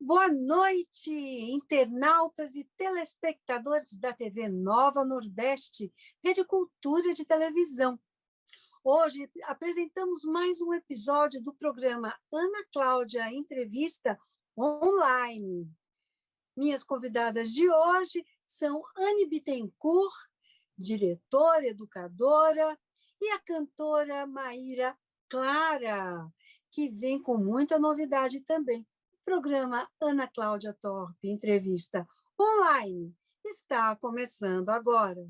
Boa noite, internautas e telespectadores da TV Nova Nordeste, Rede Cultura de Televisão. Hoje apresentamos mais um episódio do programa Ana Cláudia Entrevista Online. Minhas convidadas de hoje são Anne Bittencourt, diretora, educadora, e a cantora Maíra Clara, que vem com muita novidade também. O programa Ana Cláudia Torpe, entrevista online, está começando agora.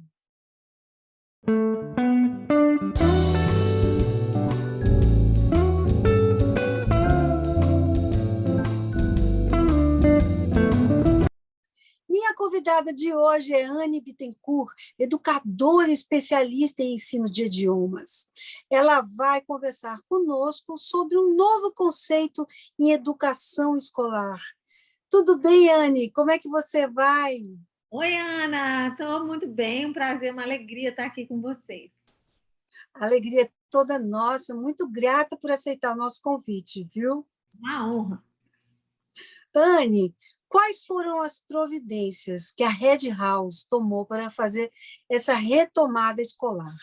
Minha convidada de hoje é Anne Bittencourt, educadora especialista em ensino de idiomas. Ela vai conversar conosco sobre um novo conceito em educação escolar. Tudo bem, Anne? Como é que você vai? Oi, Ana, estou muito bem, um prazer, uma alegria estar aqui com vocês. A alegria é toda nossa, muito grata por aceitar o nosso convite, viu? Uma honra. Anne, quais foram as providências que a Red House tomou para fazer essa retomada escolar?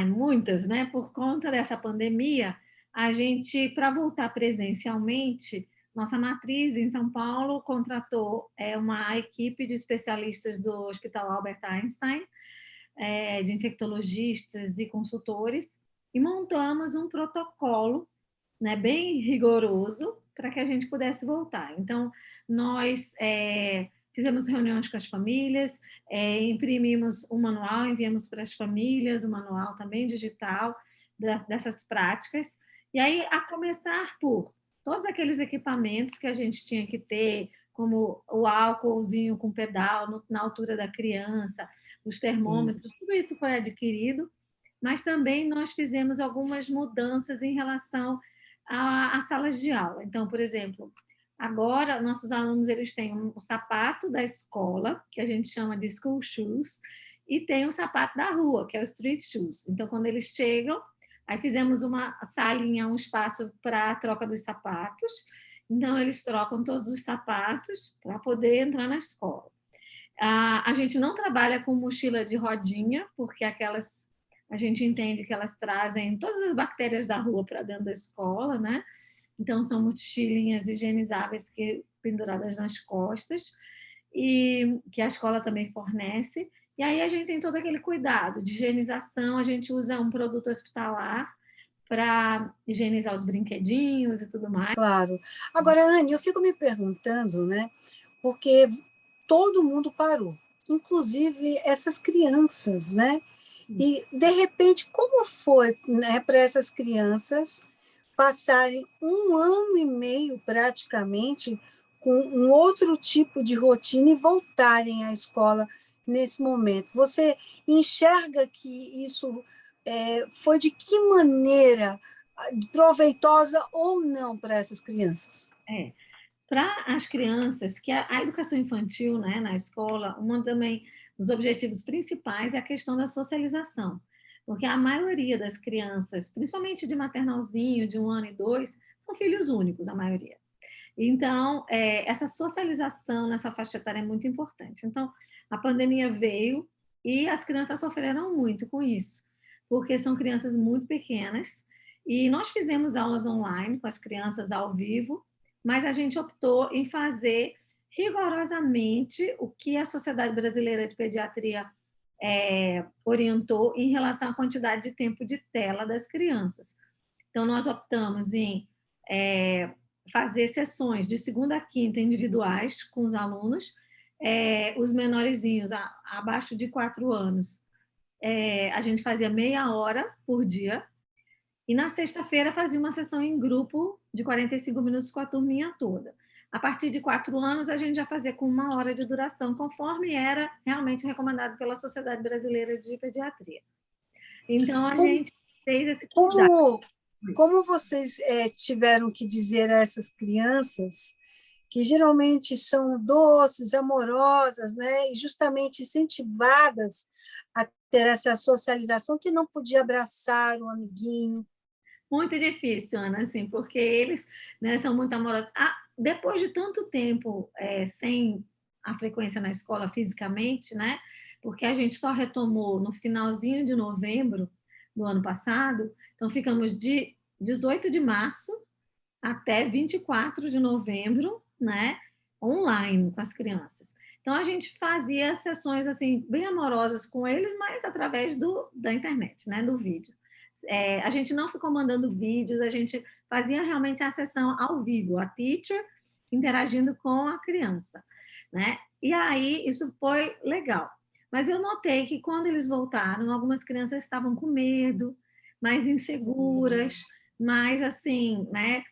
Muitas, né? Por conta dessa pandemia, a gente, para voltar presencialmente, nossa matriz em São Paulo contratou uma equipe de especialistas do Hospital Albert Einstein, de infectologistas e consultores, e montamos um protocolo, né, bem rigoroso para que a gente pudesse voltar. Então, nós fizemos reuniões com as famílias, imprimimos um manual, enviamos para as famílias, um manual também digital dessas práticas, e aí a começar por todos aqueles equipamentos que a gente tinha que ter, como o álcoolzinho com pedal na altura da criança, os termômetros, tudo isso foi adquirido, mas também nós fizemos algumas mudanças em relação às salas de aula. Então, por exemplo, agora nossos alunos eles têm um sapato da escola, que a gente chama de school shoes, e tem o sapato da rua, que é o street shoes. Então, quando eles chegam, aí fizemos uma salinha, um espaço para a troca dos sapatos. Então, eles trocam todos os sapatos para poder entrar na escola. A gente não trabalha com mochila de rodinha, porque aquelas a gente entende que elas trazem todas as bactérias da rua para dentro da escola, né? Então, são mochilinhas higienizáveis penduradas nas costas, e que a escola também fornece. E aí a gente tem todo aquele cuidado de higienização, a gente usa um produto hospitalar para higienizar os brinquedinhos e tudo mais. Claro. Agora, Anne, eu fico me perguntando, né? Porque todo mundo parou, inclusive essas crianças, né? E, de repente, como foi, né, para essas crianças passarem 1 ano e meio, praticamente, com um outro tipo de rotina e voltarem à escola nesse momento? Você enxerga que isso foi de que maneira proveitosa ou não para essas crianças? Para as crianças, que a educação infantil, né, na escola, uma também dos objetivos principais é a questão da socialização, porque a maioria das crianças, principalmente de maternalzinho, de 1 ano e 2, são filhos únicos, a maioria. Então, essa socialização nessa faixa etária é muito importante. Então, a pandemia veio e as crianças sofreram muito com isso, porque são crianças muito pequenas, e nós fizemos aulas online com as crianças ao vivo, mas a gente optou em fazer rigorosamente o que a Sociedade Brasileira de Pediatria orientou em relação à quantidade de tempo de tela das crianças. Então, nós optamos em fazer sessões de segunda a quinta individuais com os alunos, os menorzinhos, abaixo de 4 anos, a gente fazia meia hora por dia, e na sexta-feira fazia uma sessão em grupo de 45 minutos com a turminha toda. A partir de 4 anos, a gente já fazia com 1 hora de duração, conforme era realmente recomendado pela Sociedade Brasileira de Pediatria. Então, a gente fez esse cuidado. Como vocês tiveram que dizer a essas crianças, que geralmente são doces, amorosas, né, e justamente incentivadas a ter essa socialização, que não podia abraçar o amiguinho? Muito difícil, Ana, assim, porque eles, né, são muito amorosos. depois de tanto tempo sem a frequência na escola fisicamente, né? Porque a gente só retomou no finalzinho de novembro do ano passado, então ficamos de 18 de março até 24 de novembro, né? Online com as crianças. Então a gente fazia sessões assim bem amorosas com eles, mas através da internet, né? Do vídeo. A gente não ficou mandando vídeos, a gente fazia realmente a sessão ao vivo, a teacher interagindo com a criança, né? E aí isso foi legal. Mas eu notei que quando eles voltaram, algumas crianças estavam com medo, mais inseguras, mais assim, né?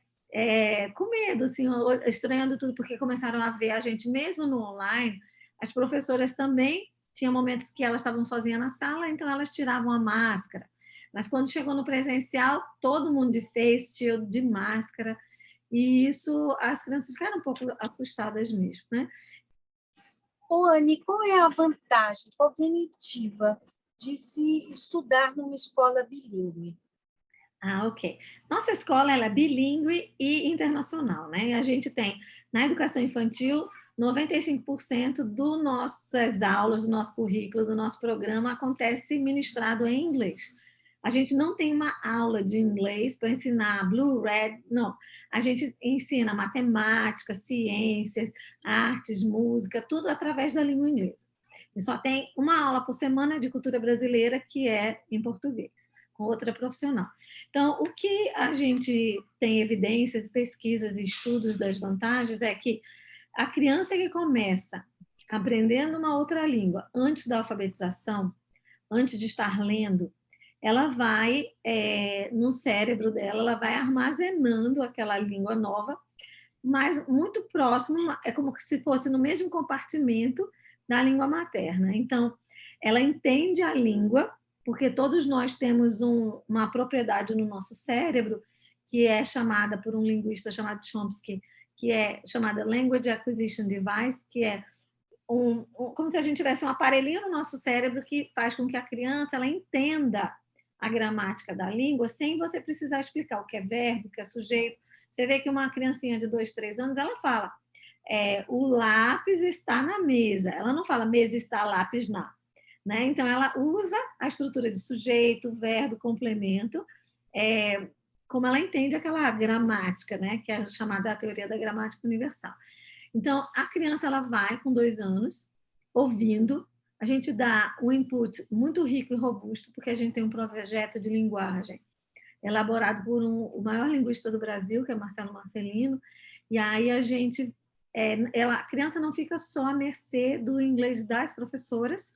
Com medo, assim, estranhando tudo, porque começaram a ver a gente mesmo no online. As professoras também tinham momentos que elas estavam sozinhas na sala, então elas tiravam a máscara. Mas quando chegou no presencial, todo mundo de face shield, de máscara, e isso as crianças ficaram um pouco assustadas mesmo, né? Ô, Anne, qual é a vantagem cognitiva de se estudar numa escola bilíngue? Ah, ok. Nossa escola ela é bilíngue e internacional, né? A gente tem, na educação infantil, 95% das nossas aulas, do nosso currículo, do nosso programa acontece ministrado em inglês. A gente não tem uma aula de inglês para ensinar blue, red, não. A gente ensina matemática, ciências, artes, música, tudo através da língua inglesa. E só tem uma aula por semana de cultura brasileira que é em português, com outra profissional. Então, o que a gente tem evidências, pesquisas e estudos das vantagens é que a criança que começa aprendendo uma outra língua antes da alfabetização, antes de estar lendo, ela vai, no cérebro dela, ela vai armazenando aquela língua nova, mas muito próximo, é como se fosse no mesmo compartimento da língua materna. Então, ela entende a língua, porque todos nós temos uma propriedade no nosso cérebro que é chamada por um linguista chamado Chomsky, que é chamada Language Acquisition Device, que é como se a gente tivesse um aparelhinho no nosso cérebro que faz com que a criança ela entenda a gramática da língua sem você precisar explicar o que é verbo, o que é sujeito. Você vê que uma criancinha de 2, 3 anos, ela fala, o lápis está na mesa. Ela não fala mesa está, lápis na. Né? Então, ela usa a estrutura de sujeito, verbo, complemento, como ela entende aquela gramática, né? Que é chamada a teoria da gramática universal. Então, a criança ela vai com 2 anos, ouvindo, a gente dá um input muito rico e robusto, porque a gente tem um projeto de linguagem elaborado por o maior linguista do Brasil, que é Marcelo Marcelino, e aí a gente, a criança não fica só à mercê do inglês das professoras,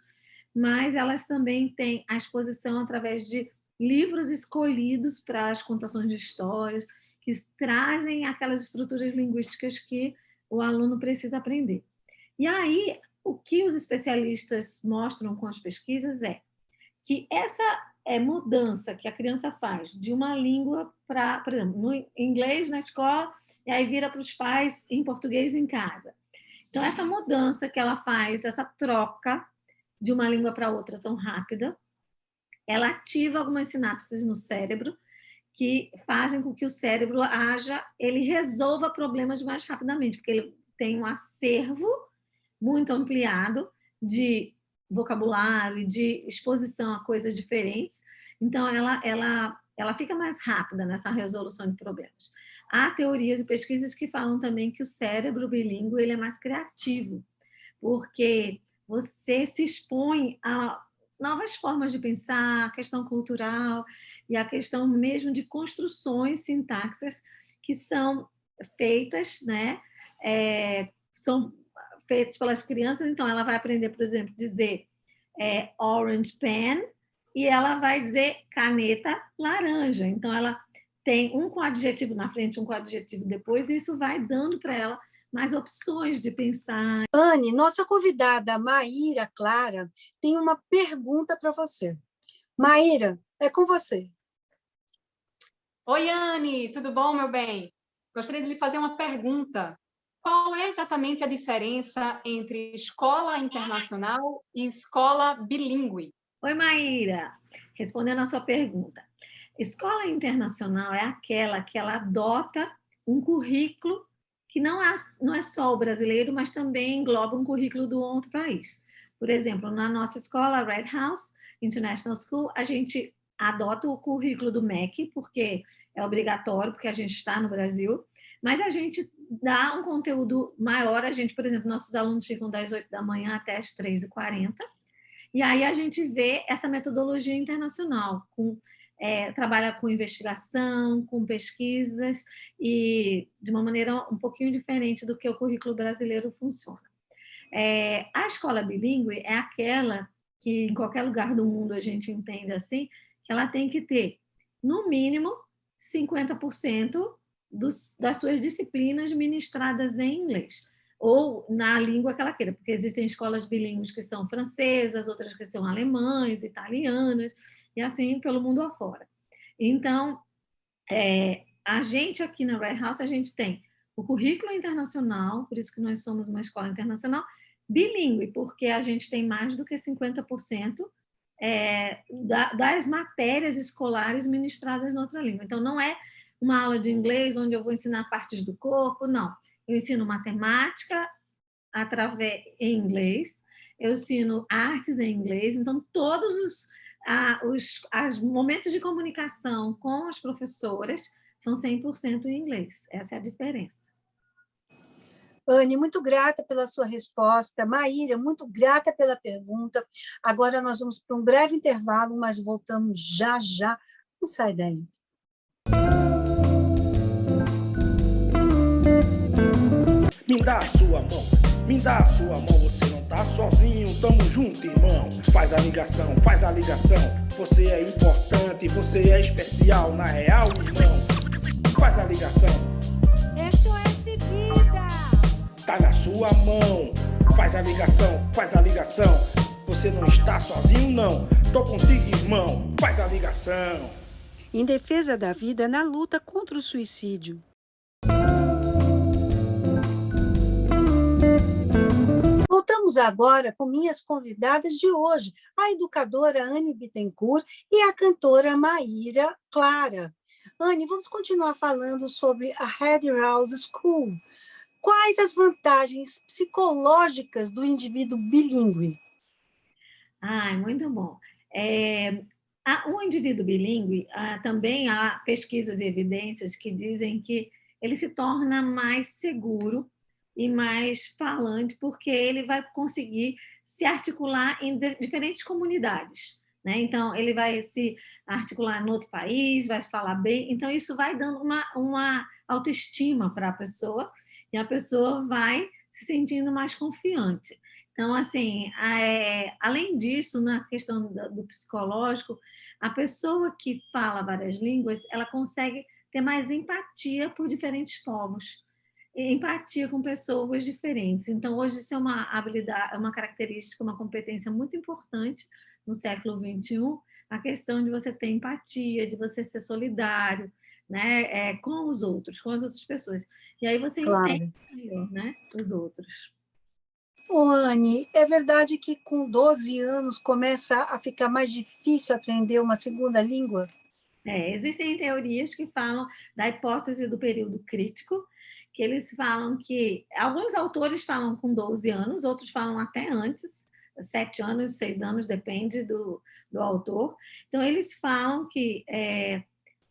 mas elas também têm a exposição através de livros escolhidos para as contações de histórias, que trazem aquelas estruturas linguísticas que o aluno precisa aprender. E aí, o que os especialistas mostram com as pesquisas é que essa mudança que a criança faz de uma língua para, por exemplo, no inglês na escola, e aí vira para os pais em português em casa. Então, essa mudança que ela faz, essa troca de uma língua para outra tão rápida, ela ativa algumas sinapses no cérebro que fazem com que o cérebro ele resolva problemas mais rapidamente, porque ele tem um acervo muito ampliado de vocabulário, de exposição a coisas diferentes. Então, ela fica mais rápida nessa resolução de problemas. Há teorias e pesquisas que falam também que o cérebro bilíngue ele é mais criativo, porque você se expõe a novas formas de pensar, a questão cultural e a questão mesmo de construções sintaxes que são feitas, né? São feitas pelas crianças, então ela vai aprender, por exemplo, dizer orange pen e ela vai dizer caneta laranja. Então ela tem um com adjetivo na frente, um com adjetivo depois, e isso vai dando para ela mais opções de pensar. Anne, nossa convidada Maíra Clara tem uma pergunta para você. Maíra, é com você. Oi, Anne, tudo bom, meu bem? Gostaria de lhe fazer uma pergunta. Qual é exatamente a diferença entre escola internacional e escola bilíngue? Oi, Maíra. Respondendo a sua pergunta. Escola internacional é aquela que ela adota um currículo que não é só o brasileiro, mas também engloba um currículo do outro país. Por exemplo, na nossa escola, Red House International School, a gente adota o currículo do MEC, porque é obrigatório, porque a gente está no Brasil, mas a gente dá um conteúdo maior. A gente, por exemplo, nossos alunos ficam das 8 da manhã até as 3h40, e aí a gente vê essa metodologia internacional, trabalha com investigação, com pesquisas, e de uma maneira um pouquinho diferente do que o currículo brasileiro funciona. A escola bilíngue é aquela que, em qualquer lugar do mundo, a gente entende assim, que ela tem que ter, no mínimo, 50% das suas disciplinas ministradas em inglês, ou na língua que ela queira, porque existem escolas bilíngues que são francesas, outras que são alemães, italianas, e assim pelo mundo afora. Então, a gente aqui na Red House, a gente tem o currículo internacional, por isso que nós somos uma escola internacional, bilíngue, porque a gente tem mais do que 50% das matérias escolares ministradas em outra língua. Então, não é uma aula de inglês onde eu vou ensinar partes do corpo, não. Eu ensino matemática em inglês, eu ensino artes em inglês, então todos os momentos de comunicação com as professoras são 100% em inglês. Essa é a diferença. Anne, muito grata pela sua resposta. Maíra, muito grata pela pergunta. Agora nós vamos para um breve intervalo, mas voltamos já já. Não sai daí. Me dá a sua mão, me dá a sua mão, você não tá sozinho, tamo junto, irmão. Faz a ligação, você é importante, você é especial, na real, irmão. Faz a ligação. SOS Vida. Tá na sua mão, faz a ligação, você não está sozinho, não. Tô contigo, irmão, faz a ligação. Em defesa da vida na luta contra o suicídio. Voltamos agora com minhas convidadas de hoje, a educadora Anne Bittencourt e a cantora Maíra Clara. Anne, vamos continuar falando sobre a Red House School. Quais as vantagens psicológicas do indivíduo bilíngue? Muito bom. Um indivíduo bilíngue, também há pesquisas e evidências que dizem que ele se torna mais seguro e mais falante, porque ele vai conseguir se articular em diferentes comunidades, né? Então, ele vai se articular em outro país, vai falar bem, então isso vai dando uma autoestima para a pessoa, e a pessoa vai se sentindo mais confiante. Então, assim, além disso, na questão do psicológico, a pessoa que fala várias línguas, ela consegue ter mais empatia por diferentes povos, empatia com pessoas diferentes. Então, hoje isso é uma habilidade, uma característica, uma competência muito importante no século XXI, a questão de você ter empatia, de você ser solidário, né, com os outros, com as outras pessoas. E aí você entende melhor, né, os outros. Anne, é verdade que com 12 anos começa a ficar mais difícil aprender uma segunda língua? Existem teorias que falam da hipótese do período crítico, que eles falam que... Alguns autores falam com 12 anos, outros falam até antes, 7 anos, 6 anos, depende do autor. Então, eles falam que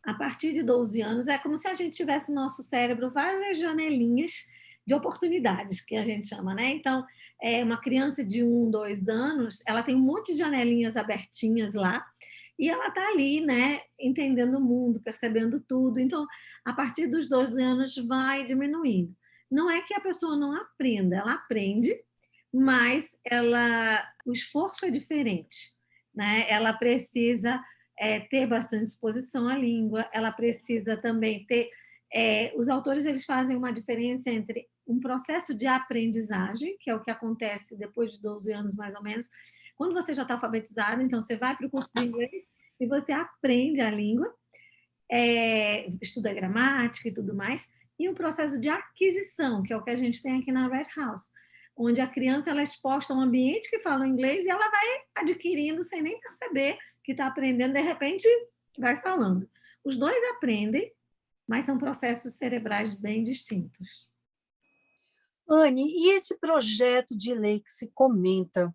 a partir de 12 anos é como se a gente tivesse no nosso cérebro várias janelinhas de oportunidades, que a gente chama, né? Então, uma criança de 1, 2 anos, ela tem um monte de janelinhas abertinhas lá, e ela está ali, né, entendendo o mundo, percebendo tudo. Então, a partir dos 12 anos, vai diminuindo. Não é que a pessoa não aprenda, ela aprende, mas o esforço é diferente, né? Ela precisa ter bastante exposição à língua, ela precisa também ter... os autores eles fazem uma diferença entre um processo de aprendizagem, que é o que acontece depois de 12 anos, mais ou menos, quando você já está alfabetizado, então você vai para o curso de inglês e você aprende a língua, estuda gramática e tudo mais, e um processo de aquisição, que é o que a gente tem aqui na Red House, onde a criança ela é exposta a um ambiente que fala inglês e ela vai adquirindo sem nem perceber que está aprendendo, de repente vai falando. Os dois aprendem, mas são processos cerebrais bem distintos. Anne, e esse projeto de lei que se comenta,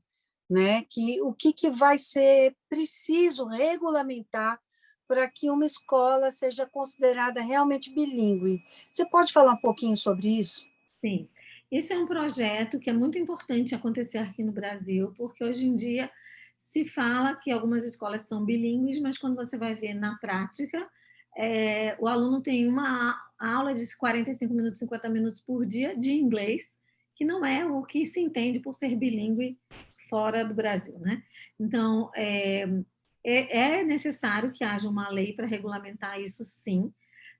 né, que o que vai ser preciso regulamentar para que uma escola seja considerada realmente bilíngue? Você pode falar um pouquinho sobre isso? Sim, esse é um projeto que é muito importante acontecer aqui no Brasil, porque hoje em dia se fala que algumas escolas são bilíngues, mas quando você vai ver na prática, o aluno tem uma aula de 45 minutos, 50 minutos por dia de inglês, que não é o que se entende por ser bilíngue fora do Brasil, né? Então, é necessário que haja uma lei para regulamentar isso, sim,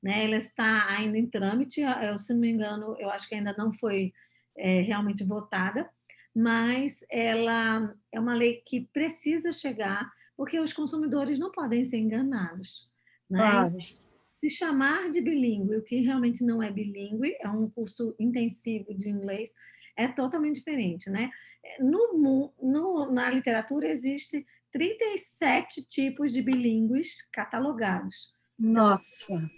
né? Ela está ainda em trâmite, eu, se não me engano, eu acho que ainda não foi realmente votada, mas ela é uma lei que precisa chegar, porque os consumidores não podem ser enganados, né? Claro. Se chamar de bilíngue, o que realmente não é bilíngue, é um curso intensivo de inglês, é totalmente diferente, né? Na literatura existe 37 tipos de bilíngues catalogados. Nossa!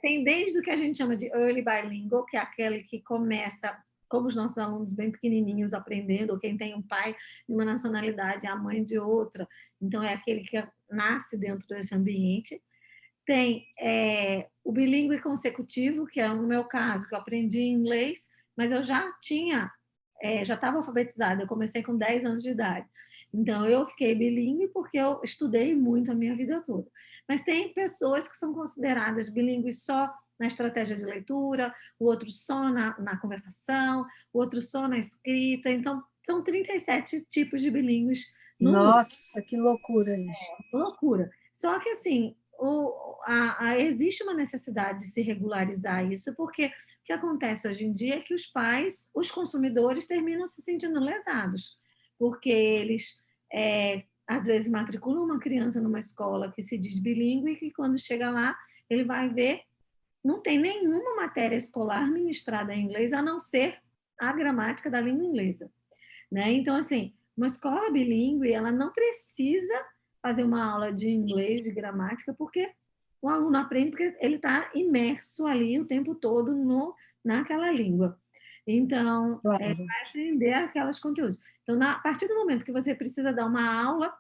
Tem desde o que a gente chama de early bilingual, que é aquele que começa como os nossos alunos bem pequenininhos aprendendo, ou quem tem um pai de uma nacionalidade, a mãe de outra, então é aquele que nasce dentro desse ambiente. Tem o bilíngue consecutivo, que é no meu caso, que eu aprendi inglês, mas eu já já estava alfabetizada, eu comecei com 10 anos de idade. Então, eu fiquei bilíngue porque eu estudei muito a minha vida toda. Mas tem pessoas que são consideradas bilíngues só na estratégia de leitura, o outro só na conversação, o outro só na escrita. Então, são 37 tipos de bilíngues no mundo. Nossa, que loucura isso! Loucura. Só que, assim, existe uma necessidade de se regularizar isso, porque o que acontece hoje em dia é que os pais, os consumidores, terminam se sentindo lesados, porque eles, às vezes, matriculam uma criança numa escola que se diz bilíngue e que, quando chega lá, ele vai ver, não tem nenhuma matéria escolar ministrada em inglês, a não ser a gramática da língua inglesa, né? Então, assim, uma escola bilíngue, ela não precisa fazer uma aula de inglês, de gramática, porque o aluno aprende porque ele está imerso ali o tempo todo naquela língua. Então, Claro. ele vai aprender aqueles conteúdos. Então, a partir do momento que você precisa dar uma aula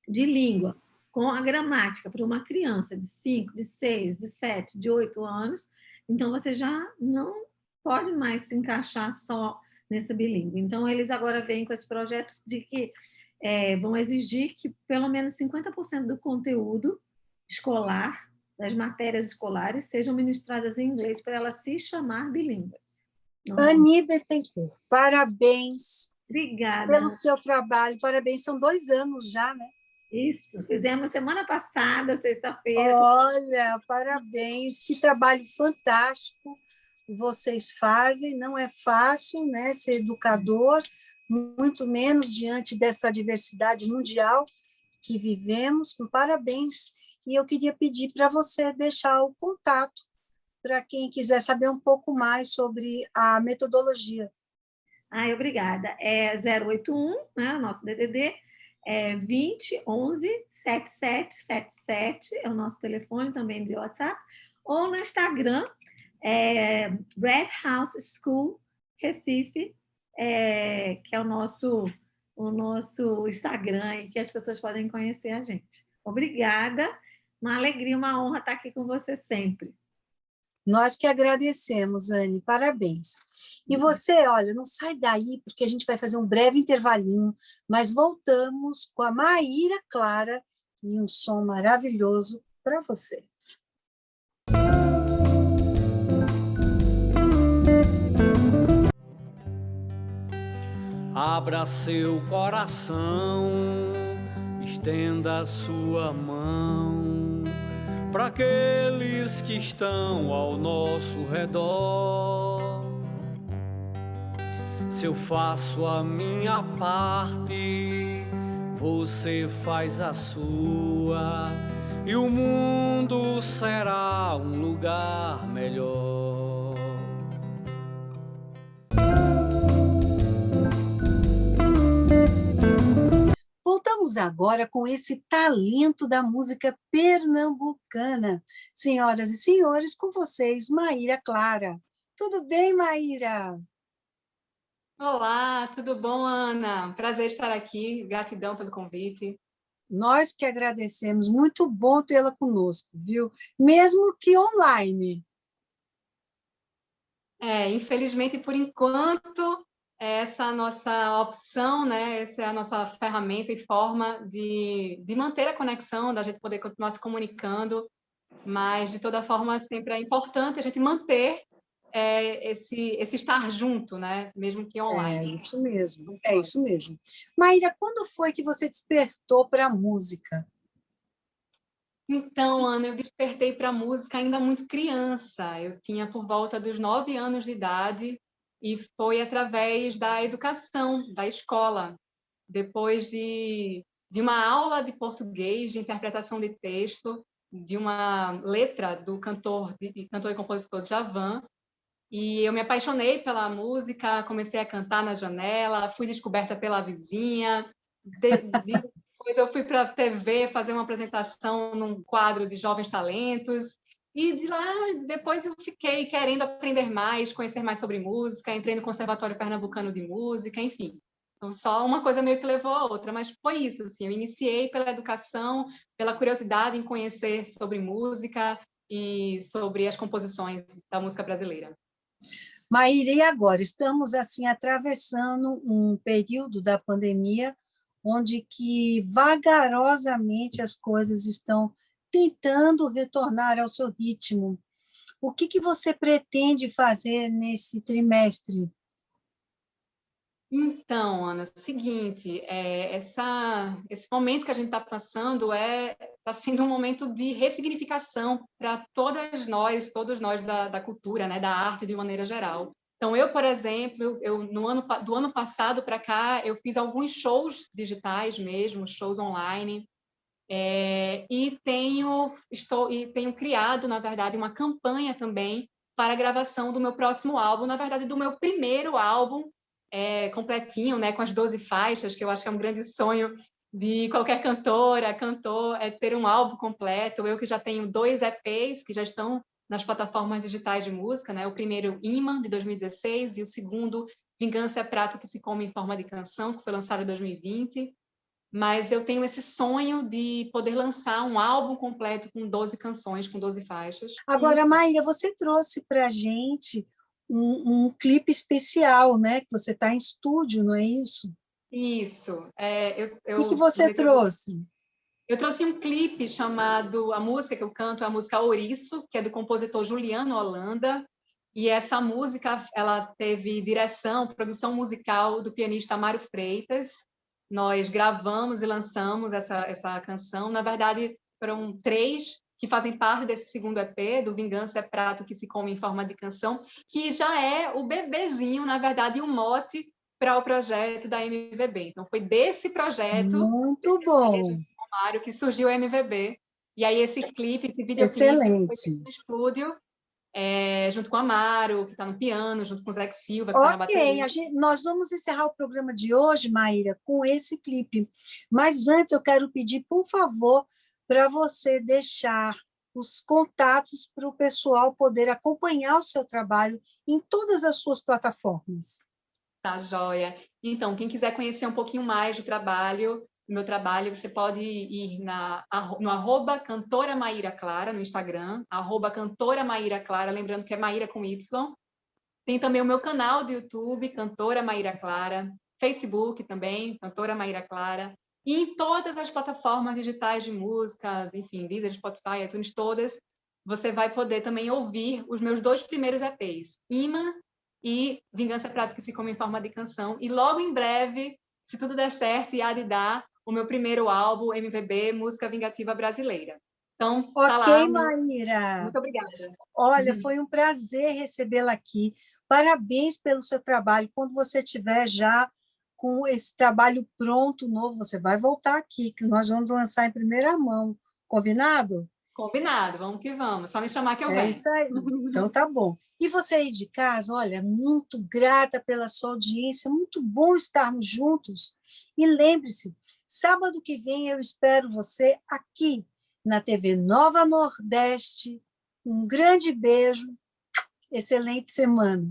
de língua com a gramática para uma criança de 5, de 6, de 7, de 8 anos, então você já não pode mais se encaixar só nesse bilíngue. Então, eles agora vêm com esse projeto de que vão exigir que pelo menos 50% do conteúdo escolar, das matérias escolares, sejam ministradas em inglês para ela se chamar bilíngue. Anne Bettencourt, parabéns. Obrigada. Pelo seu trabalho, parabéns. São 2 anos já, né? Isso, fizemos semana passada, sexta-feira. Olha, parabéns, que trabalho fantástico vocês fazem. Não é fácil, né, ser educador, muito menos diante dessa diversidade mundial que vivemos. Parabéns. E eu queria pedir para você deixar o contato para quem quiser saber um pouco mais sobre a metodologia. Obrigada. É 081, né, o nosso DDD, 20 11 7777, é o nosso telefone também de WhatsApp, ou no Instagram, Red House School Recife, que é o nosso Instagram, e que as pessoas podem conhecer a gente. Obrigada, uma alegria, uma honra estar aqui com você sempre. Nós que agradecemos, Anne, parabéns. E você, olha, não sai daí, porque a gente vai fazer um breve intervalinho, mas voltamos com a Maíra Clara e um som maravilhoso para você. Abra seu coração, estenda sua mão para aqueles que estão ao nosso redor. Se eu faço a minha parte, você faz a sua, e o mundo será um lugar melhor. Voltamos agora com esse talento da música pernambucana. Senhoras e senhores, com vocês, Maíra Clara. Tudo bem, Maíra? Olá, tudo bom, Ana? Prazer estar aqui. Gratidão pelo convite. Nós que agradecemos. Muito bom tê-la conosco, viu? Mesmo que online. Infelizmente, por enquanto, essa é a nossa opção, né? Essa é a nossa ferramenta e forma de manter a conexão, da gente poder continuar se comunicando, mas, de toda forma, sempre é importante a gente manter esse estar junto, né? Mesmo que É online. isso mesmo, é isso mesmo. Maíra, quando foi que você despertou para a música? Então, Ana, eu despertei para a música ainda muito criança. Eu tinha por volta dos 9 anos de idade e foi através da educação, da escola. Depois de uma aula de português, de interpretação de texto, de uma letra do cantor e compositor Djavan, e eu me apaixonei pela música, comecei a cantar na janela, fui descoberta pela vizinha, depois eu fui para a TV fazer uma apresentação num quadro de jovens talentos, e de lá depois eu fiquei querendo aprender mais, conhecer mais sobre música, entrei no Conservatório Pernambucano de Música, enfim. Então, só uma coisa meio que levou a outra, mas foi isso, assim, eu iniciei pela educação, pela curiosidade em conhecer sobre música e sobre as composições da música brasileira. Maíra, e agora? Estamos assim atravessando um período da pandemia onde que vagarosamente as coisas estão tentando retornar ao seu ritmo. O que você pretende fazer nesse trimestre? Então, Ana, é o seguinte, esse momento que a gente está passando está sendo um momento de ressignificação para todos nós da cultura, né, da arte de maneira geral. Então, eu, por exemplo, do ano passado para cá, eu fiz alguns shows digitais mesmo, shows online, e tenho criado, na verdade, uma campanha também para a gravação do meu próximo álbum, na verdade, do meu primeiro álbum completinho, né, com as 12 faixas, que eu acho que é um grande sonho de qualquer cantora, cantor, ter um álbum completo. Eu que já tenho 2 EPs que já estão nas plataformas digitais de música, né? O primeiro, Imã, de 2016, e o segundo, Vingança é Prato que se Come em Forma de Canção, que foi lançado em 2020. Mas eu tenho esse sonho de poder lançar um álbum completo com 12 canções, com 12 faixas. Agora, Maíra, você trouxe para a gente um clipe especial, né? Que você está em estúdio, não é isso? Isso. O que você trouxe? Eu trouxe um clipe chamado, a música que eu canto é a música Ouriço, que é do compositor Juliano Holanda, e essa música ela teve direção, produção musical do pianista Mário Freitas. Nós gravamos e lançamos essa canção. Na verdade, foram 3 que fazem parte desse segundo EP, do Vingança é Prato que se Come em Forma de Canção, que já é o bebezinho, na verdade, o mote para o projeto da MVB. Então, foi desse projeto, Muito bom. Mário, que surgiu o MVB. E aí esse clipe, esse videoclipe foi feito Excelente. no estúdio, junto com a Amaro, que está no piano, junto com o Zé Silva, que está na Ok, bateria. nós vamos encerrar o programa de hoje, Maíra, com esse clipe. Mas antes eu quero pedir, por favor, para você deixar os contatos para o pessoal poder acompanhar o seu trabalho em todas as suas plataformas. Tá, joia. Então, quem quiser conhecer um pouquinho mais do meu trabalho, você pode ir no arroba Cantora Maíra Clara, no Instagram, arroba Cantora Maíra Clara, lembrando que é Maíra com Y. Tem também o meu canal do YouTube, Cantora Maíra Clara, Facebook também, Cantora Maíra Clara, e em todas as plataformas digitais de música, enfim, Deezer, Spotify, iTunes, todas, você vai poder também ouvir os meus 2 primeiros EPs, Imã e Vingança é Prato que se Come em Forma de Canção, e logo em breve, se tudo der certo, há de dar o meu primeiro álbum, MVB, Música Vingativa Brasileira. Então, tá lá. Ok, Maíra. Muito obrigada. Olha, foi um prazer recebê-la aqui. Parabéns pelo seu trabalho. Quando você tiver já com esse trabalho pronto, novo, você vai voltar aqui, que nós vamos lançar em primeira mão. Combinado? Combinado, vamos que vamos. Só me chamar que eu É venho. isso aí. Então, tá bom. E você aí de casa, olha, muito grata pela sua audiência, muito bom estarmos juntos. E lembre-se, sábado que vem eu espero você aqui na TV Nova Nordeste. Um grande beijo Excelente semana.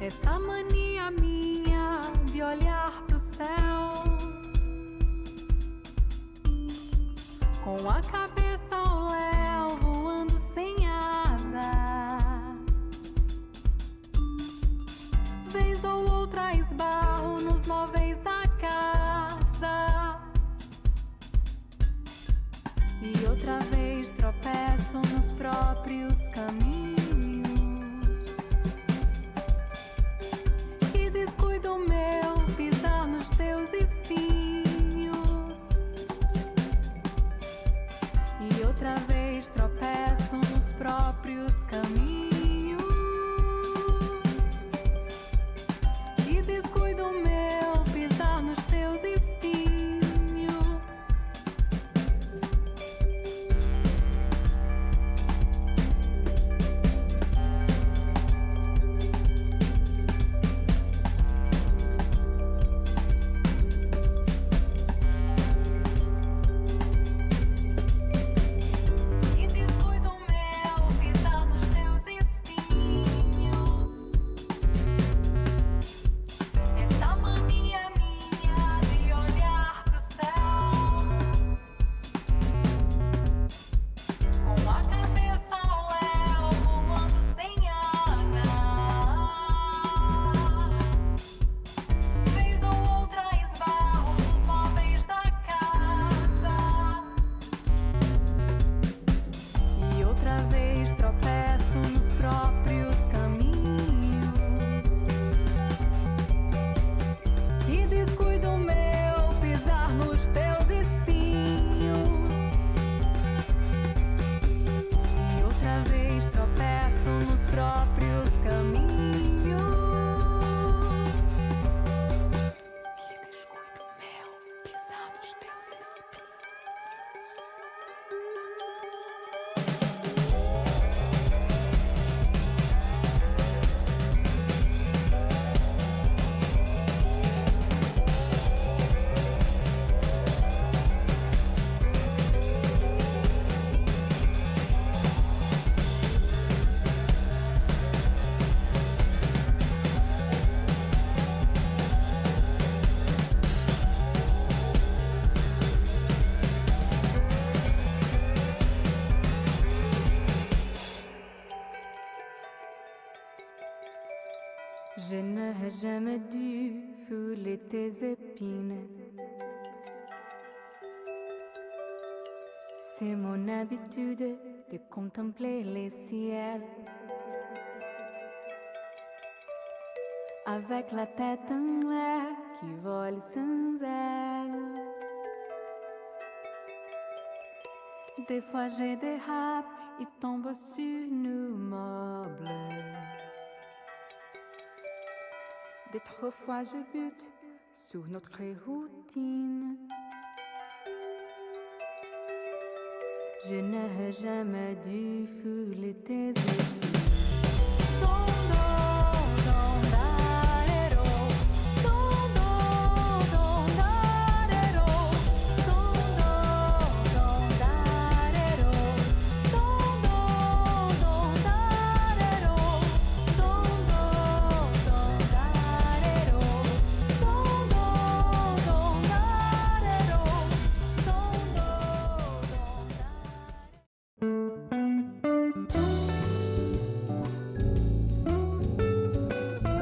Essa mania minha de olhar pro céu com a cabeça ao léu, voando sem asa. Vez ou outra esbarro nos móveis da casa e outra vez tropeço nos próprios caminhos. Outra vez tropeço nos próprios caminhos e descuido meu pisar nos teus espinhos. Je n'aurais jamais dû fouler tes épines. C'est mon habitude de contempler les ciels. Avec la tête en l'air qui vole sans aile. Des fois je dérape et tombe sur nos meubles. D'autres fois je bute sur notre routine. Je n'aurais jamais dû fouler tes épines.